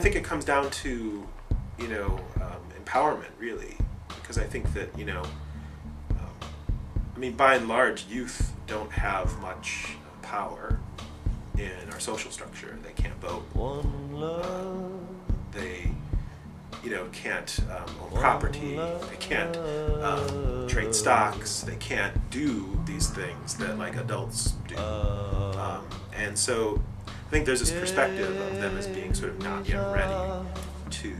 think it comes down to, empowerment, really, because I think that, by and large, youth don't have much power in our social structure. They can't vote. They, can't own property. They can't trade stocks. They can't do these things that like adults do. And so I think there's this perspective of them as being sort of not yet ready to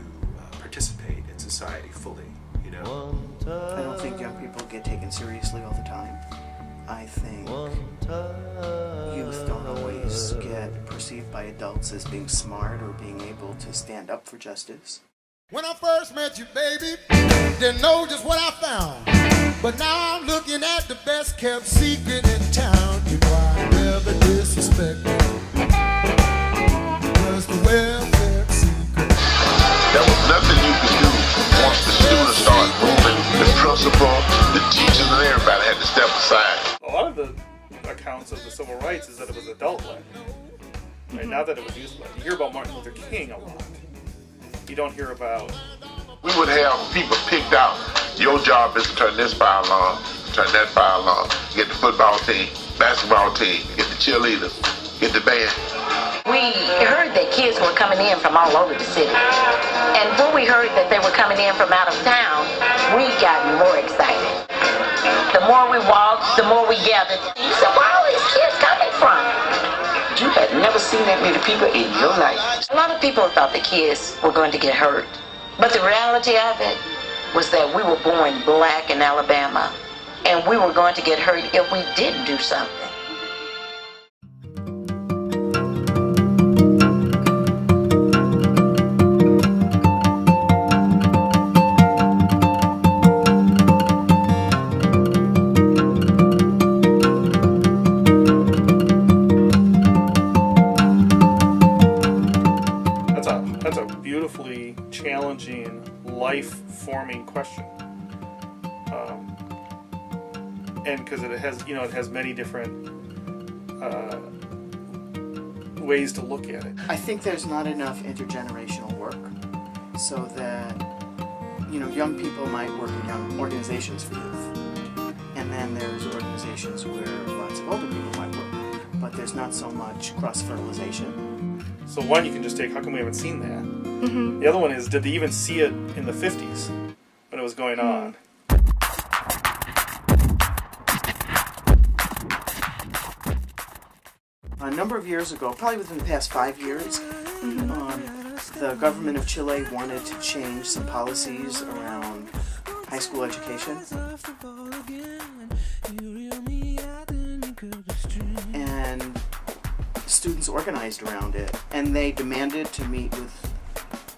participate in society fully. I don't think young people get taken seriously all the time. I think youth don't always get perceived by adults as being smart or being able to stand up for justice. When I first met you, baby, didn't know just what I found. But now I'm looking at the best kept secret in town. You know I never disrespected. Was the welfare secret. There was nothing you could do once the students started moving. The principal, the teachers, and everybody had to step aside. A lot of the accounts of the civil rights is that it was adult-led, right? Not that it was youth-led. You hear about Martin Luther King a lot. You don't hear about... We would have people picked out. Your job is to turn this file on, turn that file on, get the football team, basketball team, get the cheerleaders, get the band. We heard that kids were coming in from all over the city. And when we heard that they were coming in from out of town, we got more excited. The more we walked, the more we gathered. You said, where are all these kids coming from? You had never seen that many people in your life. A lot of people thought the kids were going to get hurt. But the reality of it was that we were born black in Alabama, and we were going to get hurt if we didn't do something. That's a beautifully challenging, life-forming question, and because it has many different ways to look at it. I think there's not enough intergenerational work so that, young people might work in young organizations for youth. And then there's organizations where lots of older people might work, but there's not so much cross-fertilization. So one, you can just take, how come we haven't seen that? Mm-hmm. The other one is, did they even see it in the 50s when it was going on? A number of years ago, probably within the past 5 years, the government of Chile wanted to change some policies around high school education. And students organized around it, and they demanded to meet with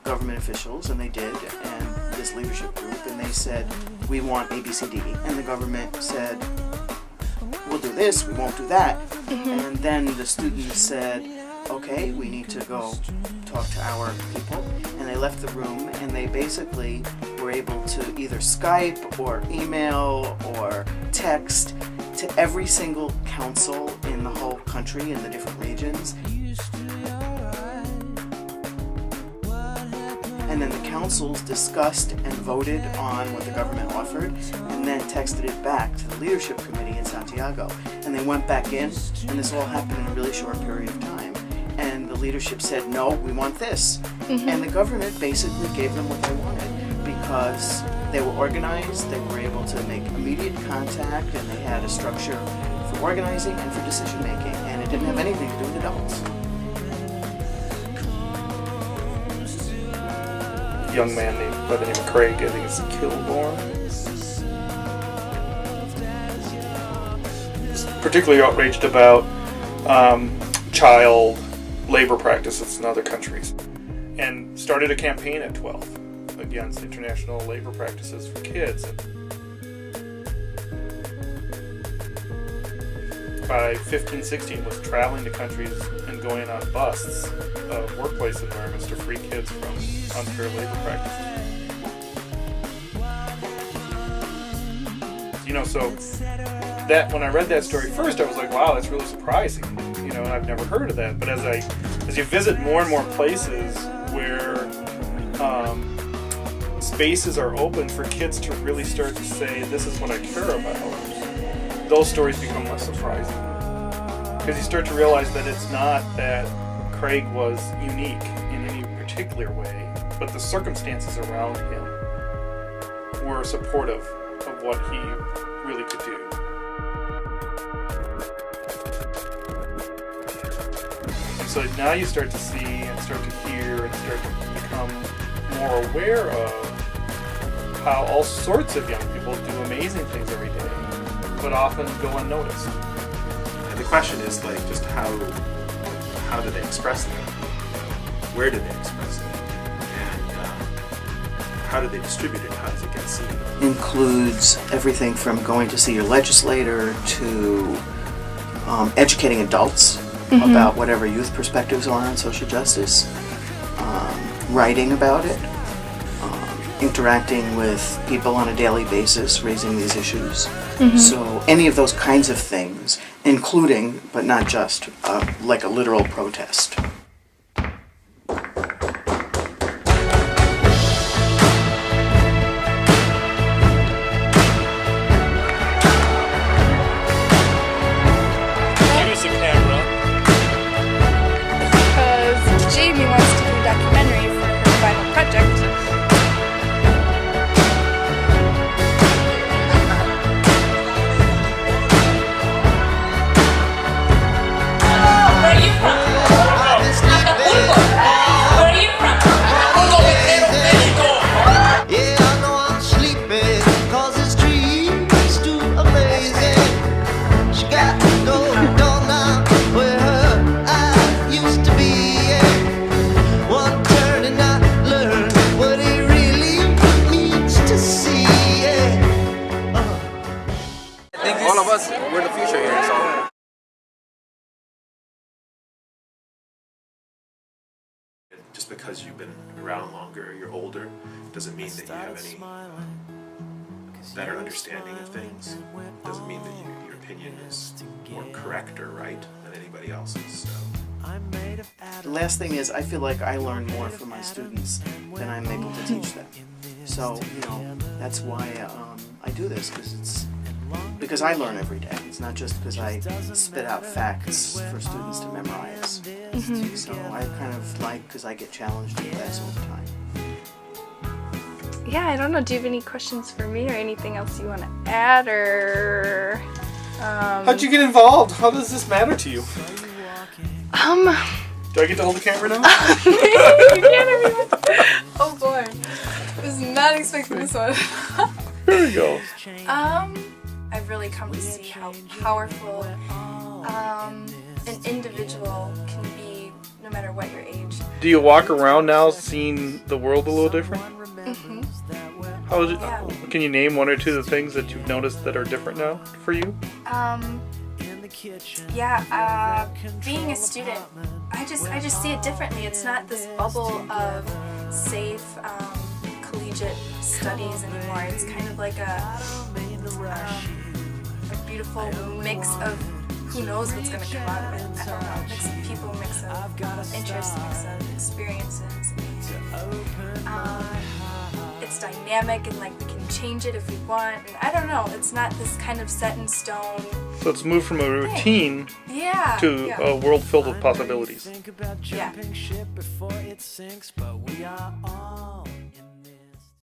government officials, and they did, and this leadership group, and they said, we want ABCD, and the government said, we'll do this, we won't do that. And then the students said, okay, we need to go talk to our people, and they left the room, and they basically were able to either Skype or email or text to every single council in the whole country in the different regions. And then the councils discussed and voted on what the government offered, and then texted it back to the leadership committee in Santiago. And they went back in, and this all happened in a really short period of time. And the leadership said, no, we want this. And the government basically gave them what they wanted because they were organized, they were able to make immediate contact, and they had a structure for organizing and for decision making, and it didn't have anything to do with adults. A young man by the name of Craig, I think it's Kilborn, was particularly outraged about child labor practices in other countries, and started a campaign at 12 against international labor practices for kids. And by 15, 16 was traveling to countries and going on busts of workplace environments to free kids from unfair labor practices. So that when I read that story first, I was like, wow, that's really surprising. You know, I've never heard of that. But as you visit more and more places where spaces are open for kids to really start to say, this is what I care about, those stories become less surprising. Because you start to realize that it's not that Craig was unique in any particular way, but the circumstances around him were supportive of what he really could do. And so now you start to see and start to hear and start to become more aware of how all sorts of young people do amazing things every day, but often go unnoticed. And the question is like, just how do they express them? Where do they express it? And how do they distribute it? How does it get seen? Includes everything from going to see your legislator to educating adults about whatever youth perspectives are on social justice, writing about it, interacting with people on a daily basis, raising these issues. So any of those kinds of things, including, but not just, like a literal protest. Because Jayme wants to do a documentary for her final project. All of us, we're the future here, so. Just because you've been around longer, you're older, doesn't mean that you have any better understanding of things. Doesn't mean that your opinion is more correct or right than anybody else's. So. The last thing is, I feel like I learn more from my students than I'm able to teach them. So, you know, that's why I do this, because I learn every day. It's not just because I spit out facts for students to memorize. So I kind of like, because I get challenged in class all the time. Yeah, I don't know. Do you have any questions for me or anything else you want to add, or? How'd you get involved? How does this matter to you? Do I get to hold the camera now? You can't, everyone. Oh boy, I was not expecting this one. There we go. I've really come to see how powerful an individual can be, no matter what your age. Do you walk around now seeing the world a little different? How is it? Yeah. Can you name one or two of the things that you've noticed that are different now for you? Being a student, I just see it differently. It's not this bubble of safe collegiate studies anymore. It's kind of like a beautiful mix of who knows what's going to come out of it. I don't know. Mix of people, mix of interests, mix of experiences. It's dynamic and like we can change it if we want. And I don't know. It's not this kind of set in stone. So it's moved from a routine to a world filled with possibilities. Yeah.